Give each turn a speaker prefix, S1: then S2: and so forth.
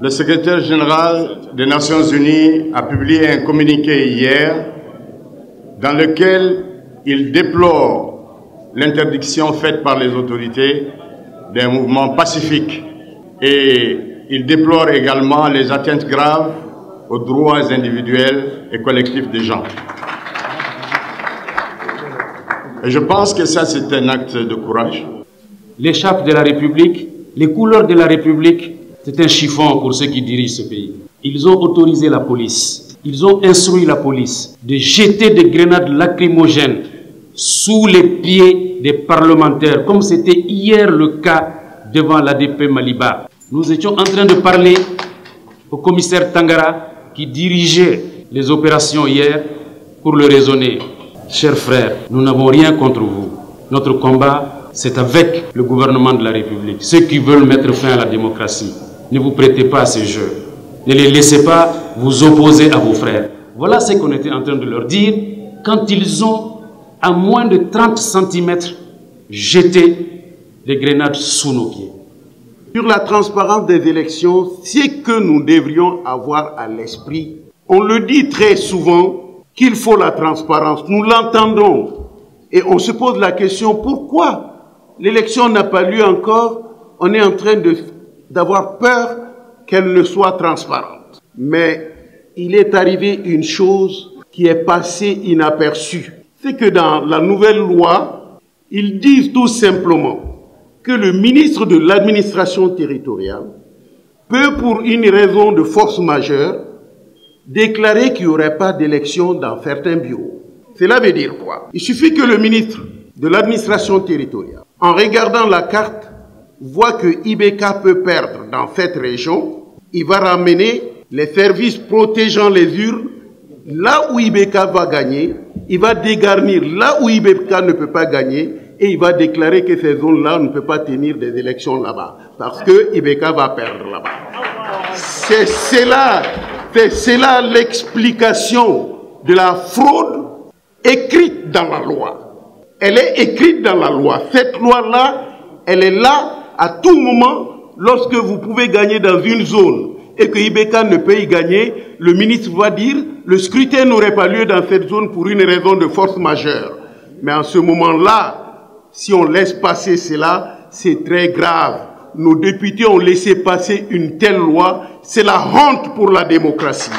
S1: Le secrétaire général des Nations Unies a publié un communiqué hier dans lequel il déplore l'interdiction faite par les autorités d'un mouvement pacifique et il déplore également les atteintes graves aux droits individuels et collectifs des gens. Et je pense que ça, c'est un acte de courage.
S2: L'écharpe de la République, les couleurs de la République, c'est un chiffon pour ceux qui dirigent ce pays. Ils ont autorisé la police, ils ont instruit la police de jeter des grenades lacrymogènes sous les pieds des parlementaires, comme c'était hier le cas devant l'ADP Maliba. Nous étions en train de parler au commissaire Tangara qui dirigeait les opérations hier pour le raisonner. Chers frères, nous n'avons rien contre vous. Notre combat, c'est avec le gouvernement de la République. Ceux qui veulent mettre fin à la démocratie, ne vous prêtez pas à ces jeux. Ne les laissez pas vous opposer à vos frères. Voilà ce qu'on était en train de leur dire quand ils ont, à moins de 30 cm, jeté des grenades sous nos pieds.
S3: Sur la transparence des élections, c'est que nous devrions avoir à l'esprit. On le dit très souvent qu'il faut la transparence. Nous l'entendons. Et on se pose la question, pourquoi l'élection n'a pas lieu encore? On est en train d'avoir peur qu'elle ne soit transparente. Mais il est arrivé une chose qui est passée inaperçue. C'est que dans la nouvelle loi, ils disent tout simplement que le ministre de l'administration territoriale peut, pour une raison de force majeure, déclarer qu'il n'y aurait pas d'élection dans certains bureaux. Cela veut dire quoi? Il suffit que le ministre de l'administration territoriale, en regardant la carte, voit que IBK peut perdre dans cette région, il va ramener les services protégeant les urnes là où IBK va gagner, il va dégarnir là où IBK ne peut pas gagner et il va déclarer que ces zones-là ne peuvent pas tenir des élections là-bas parce que IBK va perdre là-bas. C'est là l'explication de la fraude écrite dans la loi. Elle est écrite dans la loi. Cette loi-là, elle est là à tout moment, lorsque vous pouvez gagner dans une zone et que IBK ne peut y gagner, le ministre va dire le scrutin n'aurait pas lieu dans cette zone pour une raison de force majeure. Mais en ce moment-là, si on laisse passer cela, c'est très grave. Nos députés ont laissé passer une telle loi, c'est la honte pour la démocratie.